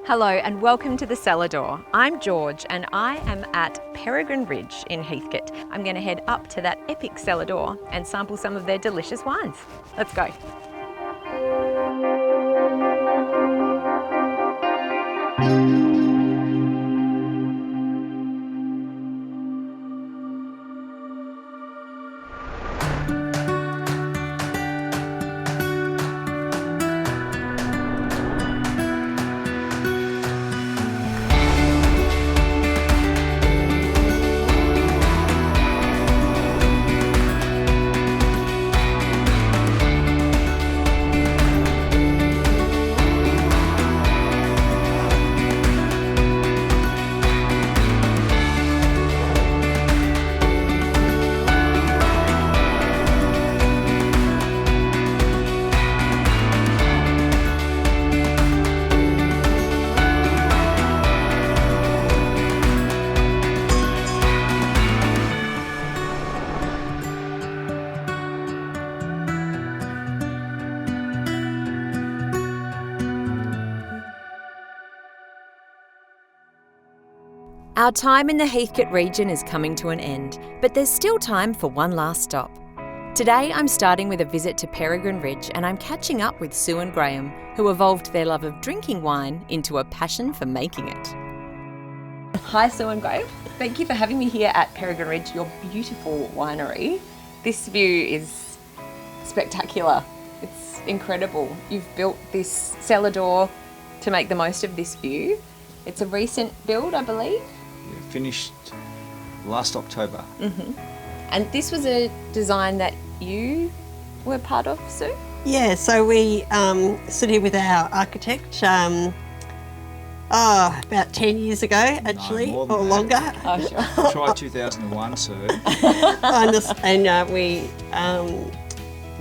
Hello and welcome to the Cellar Door. I'm George and I am at Peregrine Ridge in Heathcote. I'm going to head up to that epic cellar door and sample some of their delicious wines. Let's go. Our time in the Heathcote region is coming to an end, but there's still time for one last stop. Today I'm starting with a visit to Peregrine Ridge and I'm catching up with Sue and Graeme, who evolved their love of drinking wine into a passion for making it. Hi Sue and Graeme, thank you for having me here at Peregrine Ridge, your beautiful winery. This view is spectacular, it's incredible. You've built this cellar door to make the most of this view. It's a recent build, I believe. Finished last October. And this was a design that you were part of, Sue? Yeah, so we stood here with our architect about 10 years ago, actually, No, more than or that. longer. Oh, sure. Try 2001, Sue. And we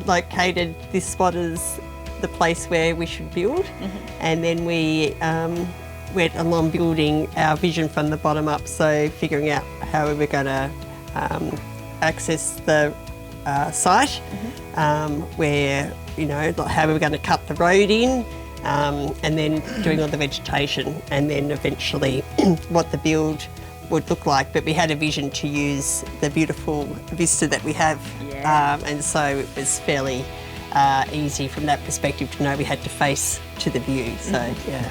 located this spot as the place where we should build. And then we went along building our vision from the bottom up, so figuring out how we were going to access the site, where, you know, how we were going to cut the road in, and then doing all the vegetation, and then eventually what the build would look like. But we had a vision to use the beautiful vista that we have, and so it was fairly easy from that perspective to know we had to face to the view. So yeah.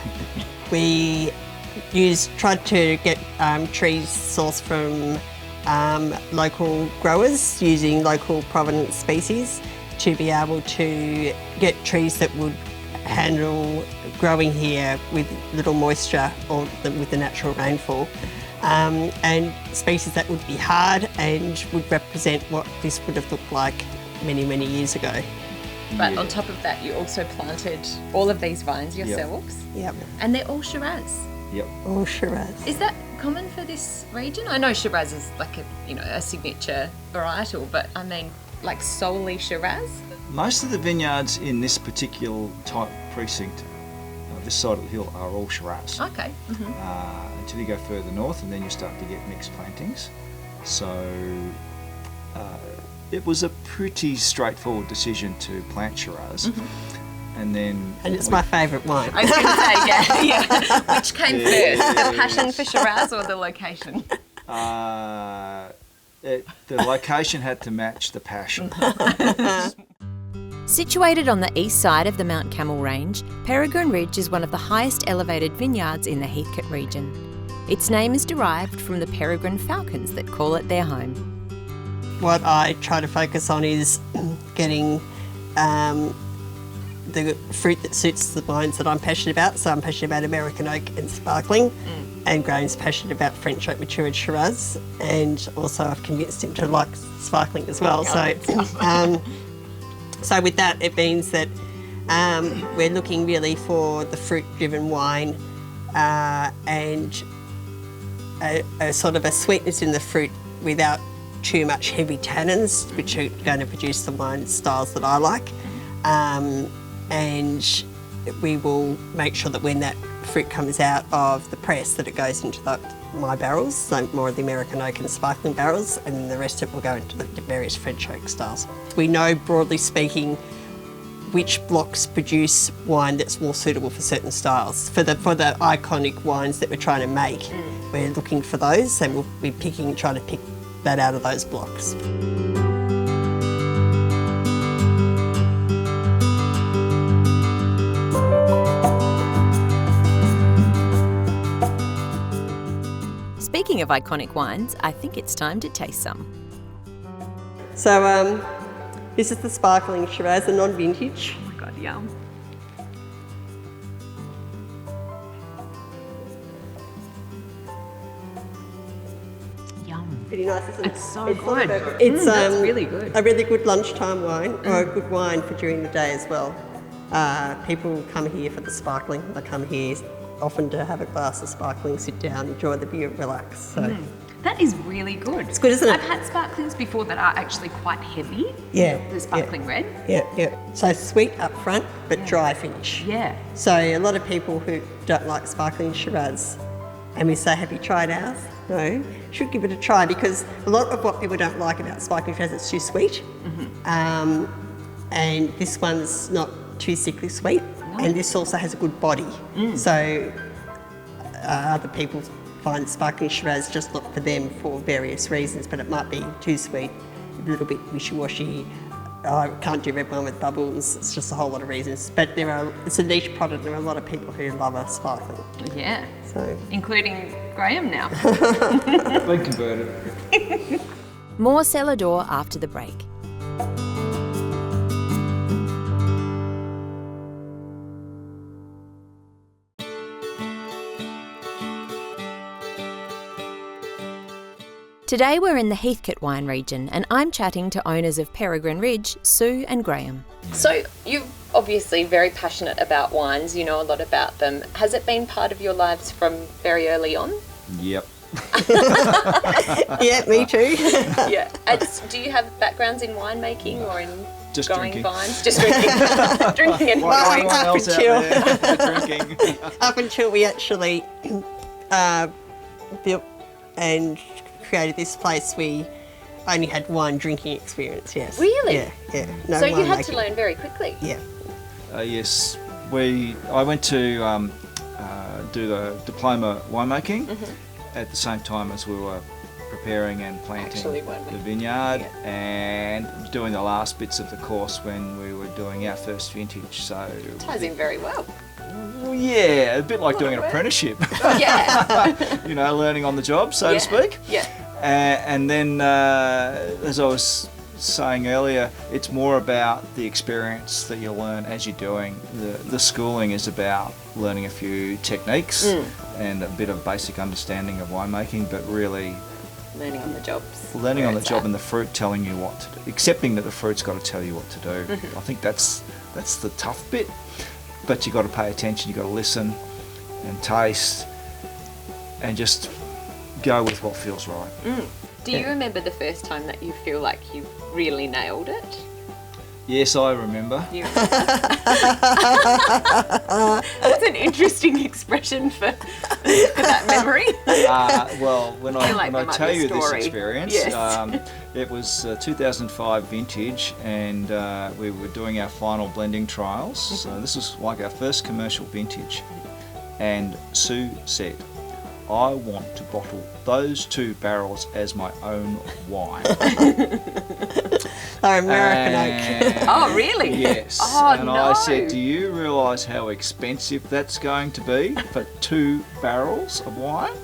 We tried to get trees sourced from local growers using local provenance species to be able to get trees that would handle growing here with little moisture or with the natural rainfall, and species that would be hard and would represent what this would have looked like many, many years ago. But on top of that, you also planted all of these vines yourselves. Yep. And they're all Shiraz. Yep. All Shiraz. Is that common for this region? I know Shiraz is like a signature varietal, but I mean like solely Shiraz? Most of the vineyards in this particular type precinct, this side of the hill, are all Shiraz. Okay. Until you go further north, and then you start to get mixed plantings. So it was a pretty straightforward decision to plant Shiraz. And it's my favourite wine. I was going to say, yeah. Which came first, the passion for Shiraz or the location? The location had to match the passion. Situated on the east side of the Mount Camel Range, Peregrine Ridge is one of the highest elevated vineyards in the Heathcote region. Its name is derived from the peregrine falcons that call it their home. What I try to focus on is getting the fruit that suits the wines that I'm passionate about. So I'm passionate about American oak and sparkling, and Graham's passionate about French oak matured Shiraz, and also I've convinced him to like sparkling as well. So with that, it means that we're looking really for the fruit-driven wine and a sort of a sweetness in the fruit without too much heavy tannins, which are going to produce the wine styles that I like. And we will make sure that when that fruit comes out of the press that it goes into my barrels, so more of the American oak and sparkling barrels, and then the rest of it will go into the various French oak styles. We know, broadly speaking, which blocks produce wine that's more suitable for certain styles. For the iconic wines that we're trying to make, we're looking for those, and we'll be trying to pick that out of those blocks. Speaking of iconic wines, I think it's time to taste some. So this is the sparkling Shiraz, the non-vintage. Oh my God, yum. Yum. Pretty nice, isn't it? It's so good. It's that's really good. A really good lunchtime wine, or a good wine for during the day as well. People come here for the sparkling. They come here often to have a glass of sparkling, sit down, enjoy the view, relax. So. That is really good. It's good, isn't it? I've had sparklings before that are actually quite heavy. Yeah. The sparkling red. Yeah. So sweet up front, but dry finish. Yeah. So a lot of people who don't like sparkling Shiraz, and we say, have you tried ours? No. You should give it a try, because a lot of what people don't like about sparkling Shiraz, it's too sweet. And this one's not too sickly sweet. No. And this also has a good body. So other people find sparkling Shiraz just not for them for various reasons, but it might be too sweet, a little bit wishy-washy. I can't do red wine with bubbles. It's just a whole lot of reasons. But it's a niche product. There are a lot of people who love a sparkling. Yeah. So, including Graham now. Been converted. More Cellar Door after the break. Today we're in the Heathcote wine region, and I'm chatting to owners of Peregrine Ridge, Sue and Graeme. So you're obviously very passionate about wines, you know a lot about them. Has it been part of your lives from very early on? Yep. yeah, me too. Yeah. Do you have backgrounds in winemaking or in just growing drinking. vines? Just drinking. Drinking and growing. Up until we actually built and created this place, we only had wine drinking experience, yes. Really? Yeah. No so you had making. to learn very quickly? Yeah. Yes. I went to do the diploma winemaking at the same time as we were preparing and planting the vineyard and doing the last bits of the course when we were doing our first vintage. So ties in very well. Well, yeah, a bit like doing an apprenticeship. Yeah. You know, learning on the job, so to speak. Yeah. And then, as I was saying earlier, it's more about the experience that you learn as you're doing. The schooling is about learning a few techniques and a bit of basic understanding of winemaking, but really learning on the job. Learning on the job and the fruit telling you what to do. Accepting that the fruit's got to tell you what to do. I think that's the tough bit. But you've got to pay attention, you've got to listen and taste and just go with what feels right. Do you remember the first time that you feel like you really nailed it? Yes, I remember. Do you remember? That's an interesting expression for that memory. Well, when I tell you this experience, yes. It was 2005 vintage, and we were doing our final blending trials. So this was like our first commercial vintage. And Sue said, I want to bottle those 2 barrels as my own wine. Our American oak. Oh, really? Yes. Oh, and I said, do you realise how expensive that's going to be for 2 barrels of wine?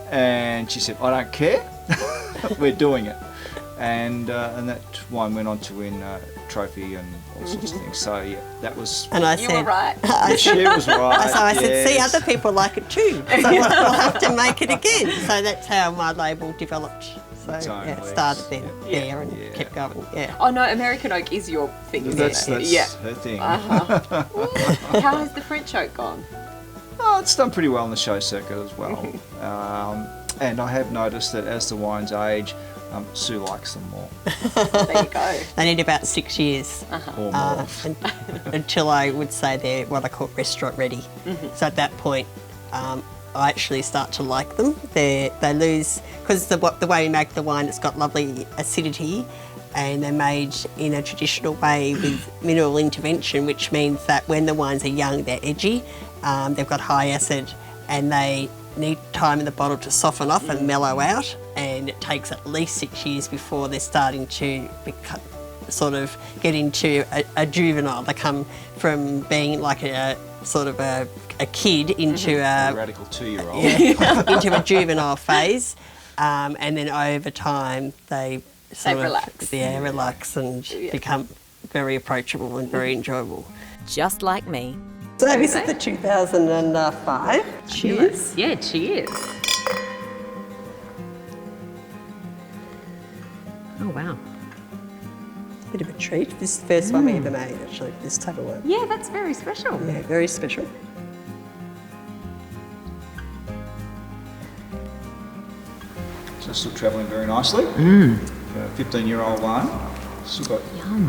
And she said, I don't care. We're doing it. And that wine went on to win trophy and all sorts of things. So yeah, that was. And I you said, were right. She was right. So I said, yes. see, other people like it too. So we'll have to make it again. So that's how my label developed. So it started then there and kept going. Yeah. Oh no, American oak is your thing. That's her thing. How has the French oak gone? Oh, it's done pretty well in the show circuit as well. And I have noticed that as the wines age, Sue likes them more. There you go. They need about 6 years Or more. until I would say they're what I call restaurant ready. So at that point, I actually start to like them. They lose, because the way we make the wine, it's got lovely acidity, and they're made in a traditional way with mineral intervention, which means that when the wines are young, they're edgy, they've got high acid, and they need time in the bottle to soften off and mellow out, and it takes at least 6 years before they're starting to get into a juvenile. They come from being like a kid into a radical 2-year-old. Into a juvenile phase, and then over time they relax and become very approachable and very enjoyable. Just like me. So this is the 2005. Cheers. Yeah, cheers. Oh, wow. Bit of a treat. This is the first one we ever made, actually, this type of wine. Yeah, that's very special. Yeah, very special. So still travelling very nicely. A 15-year-old wine. Still got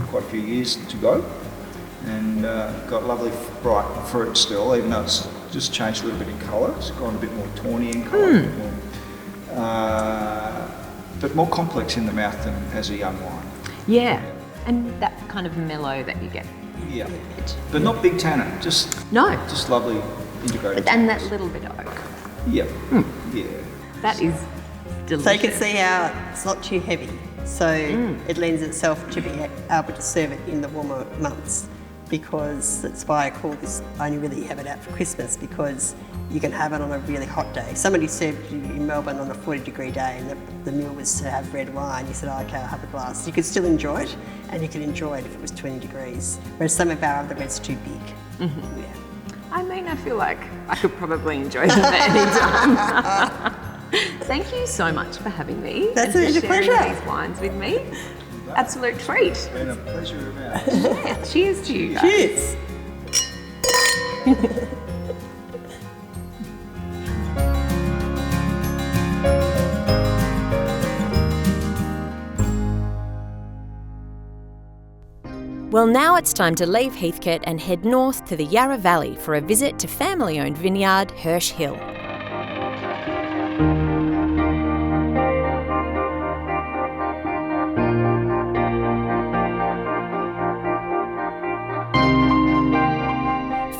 quite a few years to go. And got lovely bright fruit still, even though it's just changed a little bit in colour. It's gone a bit more tawny in colour, but more complex in the mouth than as a young wine. Yeah, and that kind of mellow that you get. Yeah, but not big tannin, just lovely integrated. And that little bit of oak. Yeah, yeah. That is delicious. So you can see how it's not too heavy, so it lends itself to be able to serve it in the warmer months. Because that's why I call this, I only really have it out for Christmas, because you can have it on a really hot day. Somebody served you in Melbourne on a 40-degree day, and the meal was to have red wine. You said, oh, okay, I'll have a glass. You could still enjoy it, and you could enjoy it if it was 20 degrees. Whereas some of our other reds are too big. Yeah. I mean, I feel like I could probably enjoy them at any time. Thank you so much for having me. That's and a for sharing pleasure. these wines with me. Absolute treat. It's been a pleasure of ours. Yeah, cheers to you guys. Cheers. Well, now it's time to leave Heathcote and head north to the Yarra Valley for a visit to family-owned vineyard Hirsch Hill.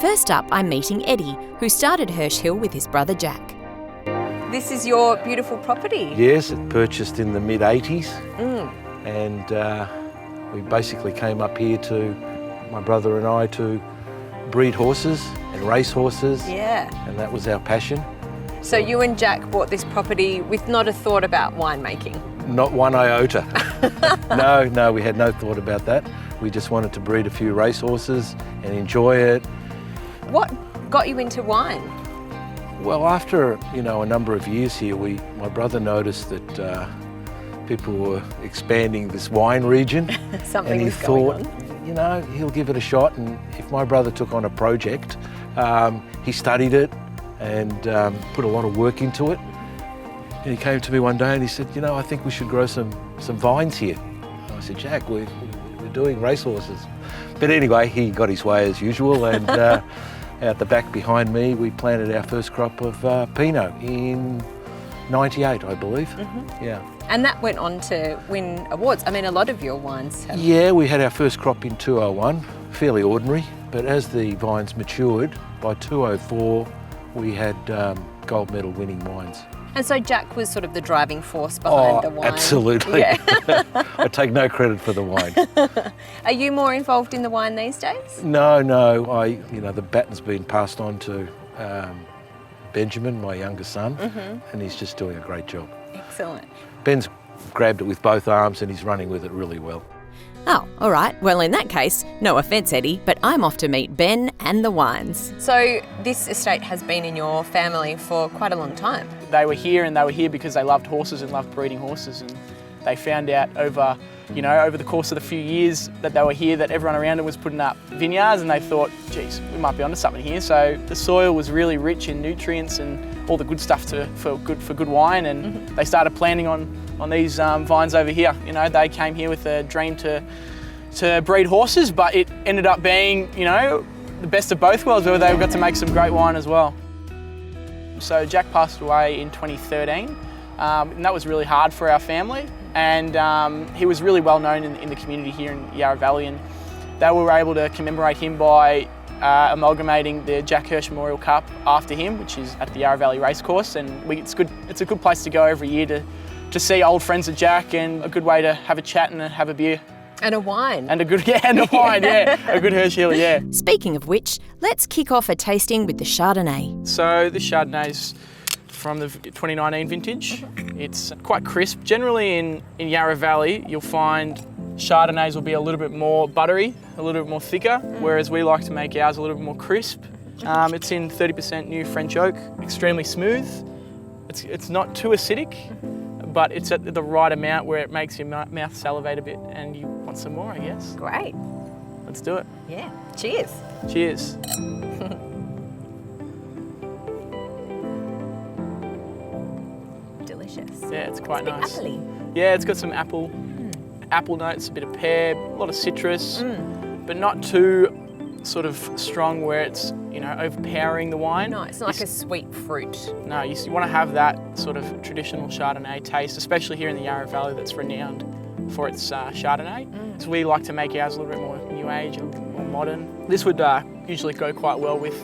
First up, I'm meeting Eddie, who started Hirsch Hill with his brother Jack. This is your beautiful property? Yes, it purchased in the mid-80s, and we basically came up here my brother and I, to breed horses and race horses. Yeah. And that was our passion. So you and Jack bought this property with not a thought about winemaking? Not one iota. No, we had no thought about that. We just wanted to breed a few race horses and enjoy it. What got you into wine? Well, after a number of years here, my brother noticed that people were expanding this wine region. Something and he was thought, going on. He'll give it a shot. And if my brother took on a project, he studied it and put a lot of work into it. And he came to me one day and he said, I think we should grow some vines here. And I said, Jack, we're doing racehorses. But anyway, he got his way as usual, and out the back behind me, we planted our first crop of Pinot in '98, I believe. Yeah. And that went on to win awards. I mean, a lot of your wines have. Yeah, we had our first crop in 201, fairly ordinary, but as the vines matured, by 204, we had gold medal winning wines. And so Jack was sort of the driving force behind the wine. Absolutely. Yeah. I take no credit for the wine. Are you more involved in the wine these days? No. The baton's been passed on to Benjamin, my younger son, and he's just doing a great job. Excellent. Ben's grabbed it with both arms and he's running with it really well. Oh, all right. Well, in that case, no offence, Eddie, but I'm off to meet Ben and the wines. So this estate has been in your family for quite a long time. They were here because they loved horses and loved breeding horses, and they found out over the course of the few years that they were here that everyone around them was putting up vineyards, and they thought, geez, we might be onto something here. So the soil was really rich in nutrients and all the good stuff for good wine, and they started planting on these vines over here. They came here with a dream to breed horses, but it ended up being, the best of both worlds, where they got to make some great wine as well. So Jack passed away in 2013, and that was really hard for our family. and he was really well known in the community here in Yarra Valley, and they were able to commemorate him by amalgamating the Jack Hirsch Memorial Cup after him, which is at the Yarra Valley Racecourse, and it's a good place to go every year to see old friends of Jack, and a good way to have a chat and have a beer. And a wine. And a good wine, yeah. A good Hirsch Hill, yeah. Speaking of which, let's kick off a tasting with the Chardonnay. So this Chardonnay's from the 2019 vintage. It's quite crisp. Generally in Yarra Valley, you'll find Chardonnays will be a little bit more buttery, a little bit more thicker, whereas we like to make ours a little bit more crisp. It's in 30% new French oak, extremely smooth. It's not too acidic, but it's at the right amount where it makes your mouth salivate a bit and you want some more, I guess. Great. Let's do it. Yeah. Cheers. Cheers. Delicious. Yeah, it's quite nice. Apple-y. Yeah, it's got some apple notes, a bit of pear, a lot of citrus, but not too sort of strong where it's, overpowering the wine. No, it's not like a sweet fruit. No, you want to have that sort of traditional Chardonnay taste, especially here in the Yarra Valley that's renowned for its Chardonnay. So we like to make ours a little bit more new age, a little bit more modern. This would usually go quite well with,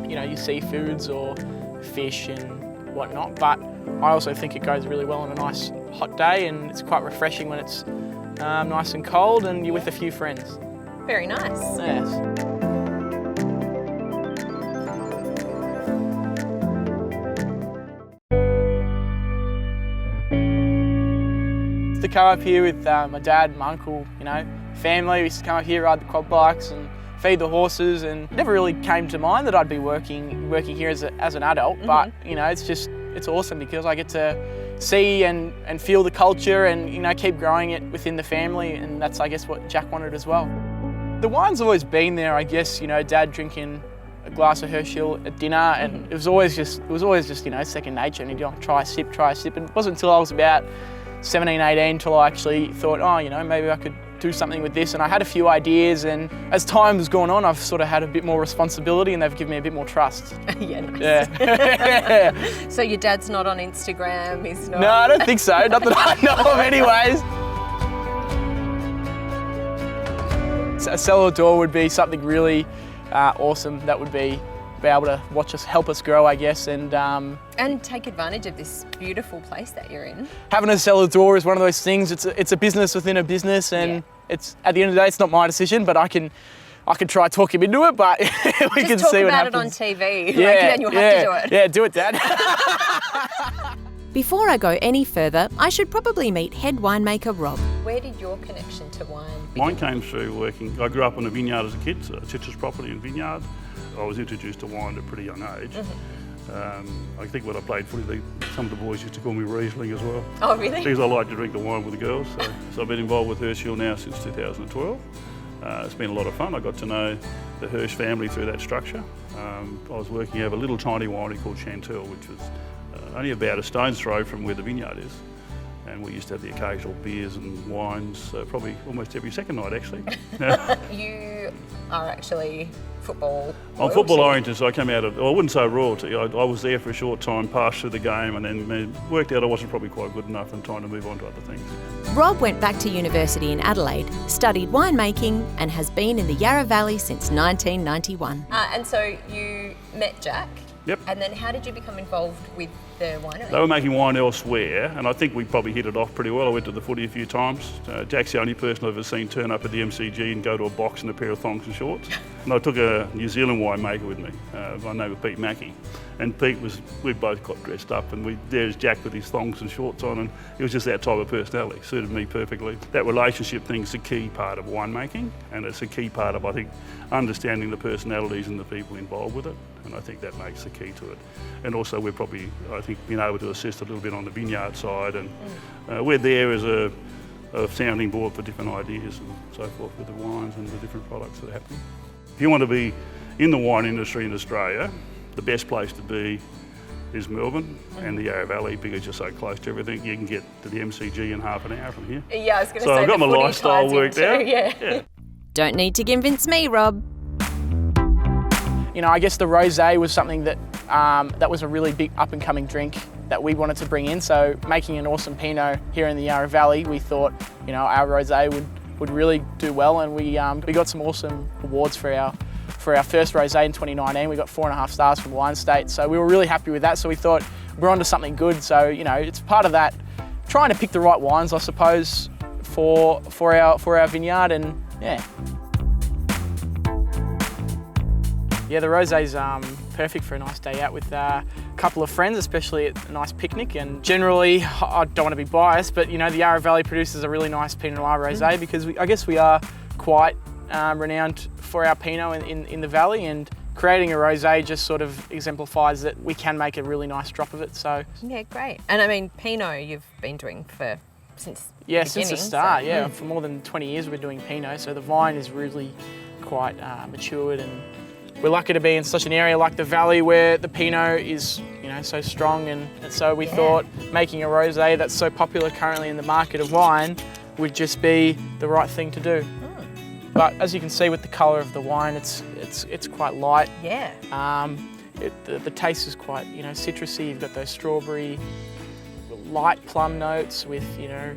your seafoods or fish and whatnot, but I also think it goes really well on a nice hot day, and it's quite refreshing when it's nice and cold and you're with a few friends. Very nice. Yes. To come up here with my dad, my uncle, family. We used to come up here, ride the quad bikes and feed the horses, and it never really came to mind that I'd be working here as an adult, but it's awesome because I get to see and feel the culture and keep growing it within the family, and that's, I guess, what Jack wanted as well. The wine's always been there, I guess. Dad drinking a glass of Hirsch Hill at dinner, and it was always just second nature, and he'd try a sip, and it wasn't until I was about 17, 18 until I actually thought, maybe I could do something with this, and I had a few ideas, and as time has gone on, I've sort of had a bit more responsibility, and they've given me a bit more trust. Yeah, nice. Yeah. So your dad's not on Instagram, he's not... No, I don't think so, not that I know of anyways. A cellar door would be something really awesome that would be able to help us grow, I guess, and take advantage of this beautiful place that you're in. Having a cellar door is one of those things. It's a business within a business, and it's at the end of the day, it's not my decision, but I can try to talk him into it, but we can see what happens. Just talk about it on TV, then you'll have to do it. Yeah, do it, Dad. Before I go any further, I should probably meet head winemaker Rob. Where did your connection to wine begin? Mine came through working. I grew up on a vineyard as a kid, so a citrus property and vineyard. I was introduced to wine at a pretty young age. I think when I played footy, some of the boys used to call me Riesling as well. Oh, really? Because I like to drink the wine with the girls. So I've been involved with Hirsch Hill now since 2012. It's been a lot of fun. I got to know the Hirsch family through that structure. I was working over a little tiny winery called Chantel, which was only about a stone's throw from where the vineyard is. And we used to have the occasional beers and wines, probably almost every second night, actually. You are actually football royalty. I'm football oriented, so I came out of, I wouldn't say royalty, I was there for a short time, passed through the game, and then worked out I wasn't probably quite good enough and trying to move on to other things. Rob went back to university in Adelaide, studied winemaking, and has been in the Yarra Valley since 1991. And so you met Jack? Yep. And then how did you become involved with the winery? They were making wine elsewhere, and I think we probably hit it off pretty well. I went to the footy a few times. Jack's the only person I've ever seen turn up at the MCG and go to a box in a pair of thongs and shorts. And I took a New Zealand winemaker with me, by the name of Pete Mackey. And we both got dressed up, and there's Jack with his thongs and shorts on, and he was just that type of personality, suited me perfectly. That relationship thing's a key part of winemaking, and it's a key part of, I think, understanding the personalities and the people involved with it, and I think that makes the key to it. And also we're probably, I think, been able to assist a little bit on the vineyard side, and we're there as a sounding board for different ideas and so forth with the wines and the different products that are happening. If you want to be in the wine industry in Australia, the best place to be is Melbourne and the Yarra Valley, because you're so close to everything. You can get to the MCG in half an hour from here. Yeah, I was going to say, so I've got my lifestyle worked out. Yeah. Don't need to convince me, Rob. I guess the rosé was something that that was a really big up-and-coming drink that we wanted to bring in. So making an awesome Pinot here in the Yarra Valley, we thought, you know, our rosé would really do well, and we got some awesome awards for our first rosé in 2019. We got 4.5 stars from Wine Estate, so we were really happy with that. So we thought we're onto something good. So, you know, it's part of that, trying to pick the right wines, I suppose, for our vineyard, and yeah. Yeah, the rosé's perfect for a nice day out with a couple of friends, especially at a nice picnic. And generally, I don't want to be biased, but you know, the Yarra Valley produces a really nice Pinot Noir rosé because I guess we are quite renowned for our Pinot in the valley, and creating a rosé just sort of exemplifies that we can make a really nice drop of it. So yeah, great. And I mean, Pinot you've been doing since the start. So. Yeah, for more than 20 years we've been doing Pinot, so the vine is really quite matured, and we're lucky to be in such an area like the valley where the Pinot is, you know, so strong, and so we thought making a rosé that's so popular currently in the market of wine would just be the right thing to do. But as you can see with the colour of the wine, it's quite light. Yeah. The taste is quite, you know, citrusy. You've got those strawberry, light plum notes with, you know,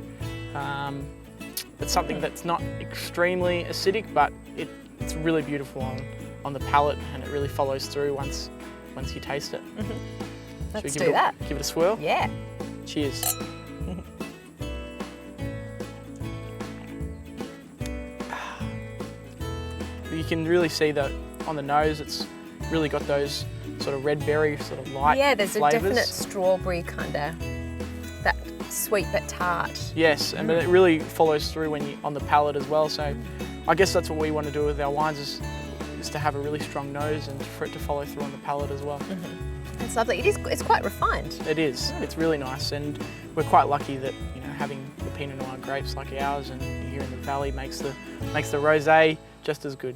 it's something that's not extremely acidic, but it's really beautiful on the palate, and it really follows through once you taste it. Let's do that. Give it a swirl? Yeah. Cheers. You can really see that on the nose, it's really got those sort of red berry, sort of light there's flavours. a definite strawberry kind of, that sweet but tart. Yes, but it really follows through on the palate as well. So I guess that's what we want to do with our wines is to have a really strong nose and for it to follow through on the palate as well. It's lovely. It's quite refined. It is. It's really nice, and we're quite lucky that, you know, having the Pinot Noir grapes like ours and here in the valley makes the rosé just as good.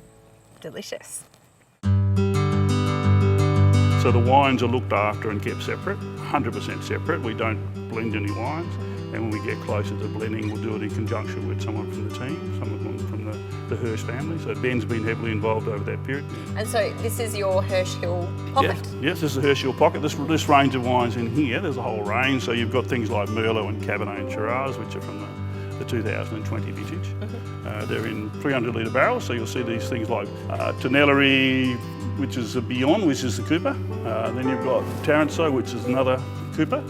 Delicious. So the wines are looked after and kept separate, 100% separate. We don't blend any wines, and when we get closer to blending, we'll do it in conjunction with someone from the team, someone from the Hirsh family. So Ben's been heavily involved over that period. And so this is your Hirsch Hill pocket? Yes, this is the Hirsch Hill pocket. This range of wines in here, there's a whole range. So you've got things like Merlot and Cabernet and Shiraz, which are from the 2020 vintage. They're in 300 litre barrels, so you'll see these things like Tonellerie, which is a Beyond, which is the Cooper. Then you've got Taranto, which is another Cooper.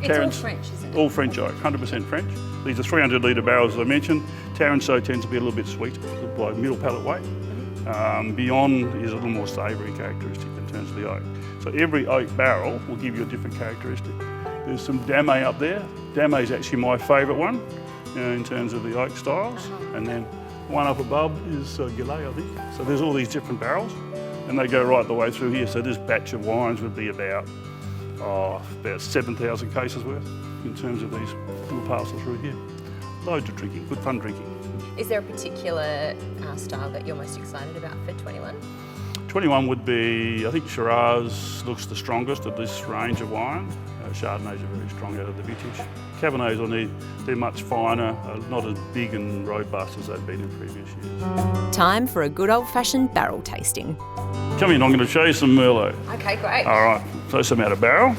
It's all French, isn't it? All French oak, 100% French. These are 300 litre barrels, as I mentioned. Taranto tends to be a little bit sweet, by middle palate weight. Beyond is a little more savoury characteristic in terms of the oak. So every oak barrel will give you a different characteristic. There's some Damet up there. Damet is actually my favourite one in terms of the oak styles. And then one up above is Gayler, I think. So there's all these different barrels, and they go right the way through here. So this batch of wines would be about 7,000 cases worth in terms of these little parcels through here. Loads of drinking, good fun drinking. Is there a particular style that you're most excited about for 21? 21 would be, I think Shiraz looks the strongest of this range of wine. Chardonnays are very strong out of the vintage. Cabernets, they're much finer, not as big and robust as they've been in previous years. Time for a good old-fashioned barrel tasting. Come in, I'm going to show you some Merlot. Okay, great. All right, so some out of barrel.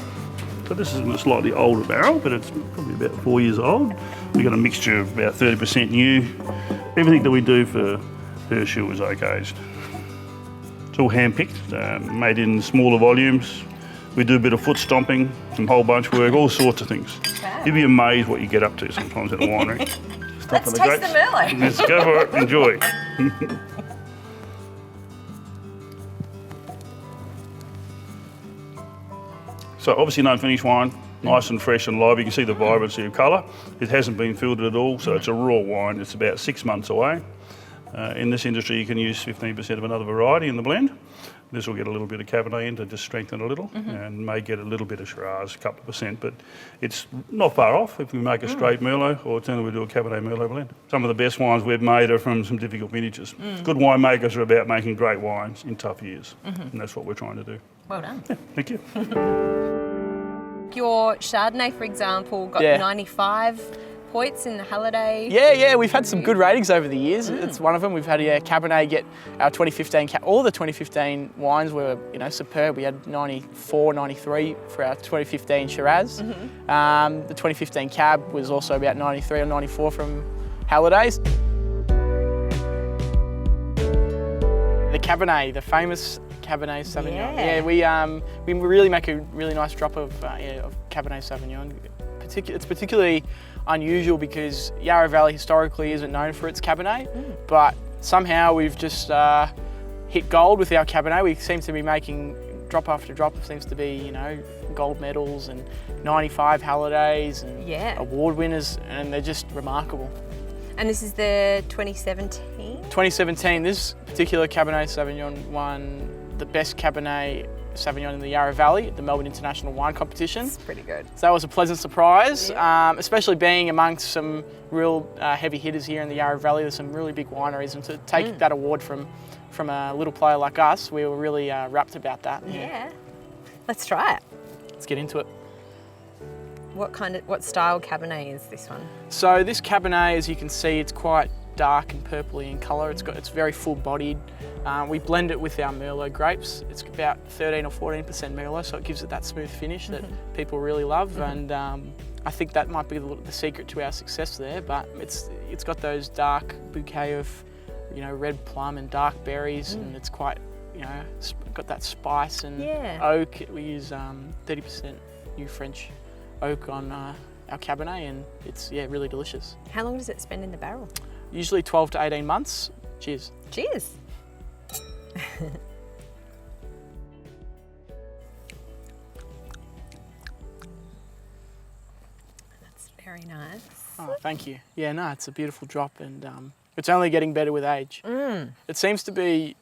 So this is a slightly older barrel, but it's probably about 4 years old. We've got a mixture of about 30% new. Everything that we do for Hirsch Hill is oak aged. It's all hand-picked, made in smaller volumes. We do a bit of foot stomping, some whole bunch work, all sorts of things. Wow. You'd be amazed what you get up to sometimes at a winery. Let's taste the Merlot. Let's go for it, enjoy. So obviously no finished wine, nice and fresh and live. You can see the vibrancy of colour. It hasn't been filtered at all, so it's a raw wine. It's about 6 months away. In this industry, you can use 15% of another variety in the blend. This will get a little bit of Cabernet in to just strengthen a little, and may get a little bit of Shiraz, a couple of percent, but it's not far off if we make a straight Merlot, or alternatively we do a Cabernet Merlot blend. Some of the best wines we've made are from some difficult vintages. Good winemakers are about making great wines in tough years, and that's what we're trying to do. Well done. Yeah, thank you. Your Chardonnay, for example, got 95% points in the Halliday. Yeah, we've had some good ratings over the years. It's one of them. We've had Cabernet get our 2015, all the 2015 wines were, superb. We had 94, 93 for our 2015 Shiraz. The 2015 Cab was also about 93 or 94 from Hallidays. The Cabernet, the famous Cabernet Sauvignon. Yeah, we really make a really nice drop of Cabernet Sauvignon. It's particularly unusual because Yarra Valley historically isn't known for its Cabernet, but somehow we've just hit gold with our Cabernet. We seem to be making drop after drop. Seems to be gold medals and 95 Hallidays and award winners, and they're just remarkable. And this is the 2017? 2017, this particular Cabernet Sauvignon won the best Cabernet Sauvignon in the Yarra Valley at the Melbourne International Wine Competition. That's pretty good. So that was a pleasant surprise, especially being amongst some real heavy hitters here in the Yarra Valley. There's some really big wineries, and to take that award from a little player like us, we were really rapt about that. Yeah. Let's try it. Let's get into it. What style Cabernet is this one? So this Cabernet, as you can see, it's quite dark and purpley in colour. It's very full-bodied. We blend it with our Merlot grapes. It's about 13 or 14% Merlot, so it gives it that smooth finish that people really love. And I think that might be the secret to our success there. But it's got those dark bouquet of red plum and dark berries, and it's quite got that spice and oak. We use 30% new French oak on our Cabernet, and it's really delicious. How long does it spend in the barrel? Usually 12 to 18 months. Cheers. Cheers. That's very nice. Oh, thank you. Yeah, no, it's a beautiful drop, and it's only getting better with age. It seems to be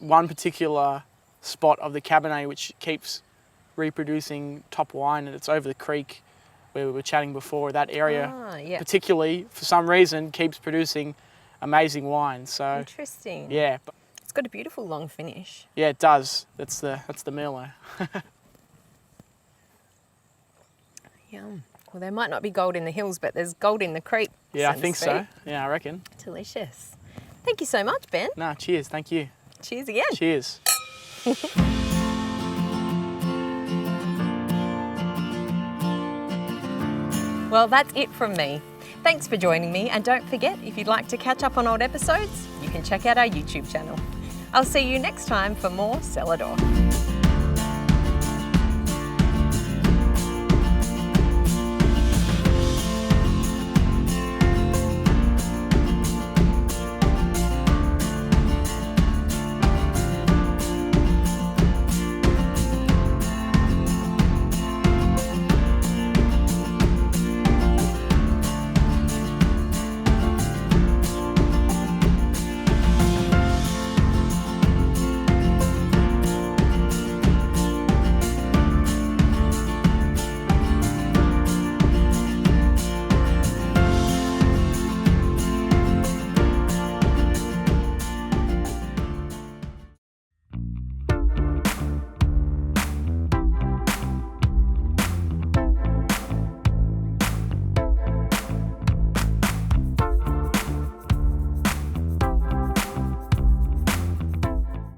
one particular spot of the Cabernet which keeps reproducing top wine, and it's over the creek where we were chatting before. That area particularly, for some reason, keeps producing amazing wine. So interesting. Yeah. It's got a beautiful long finish. Yeah, it does. That's the Merlot. Yum. Well, there might not be gold in the hills, but there's gold in the creek. Yeah, I think so. Yeah, I reckon. Delicious. Thank you so much, Ben. No, cheers. Thank you. Cheers again. Cheers. Well, that's it from me. Thanks for joining me, and don't forget, if you'd like to catch up on old episodes, you can check out our YouTube channel. I'll see you next time for more Cellar Door.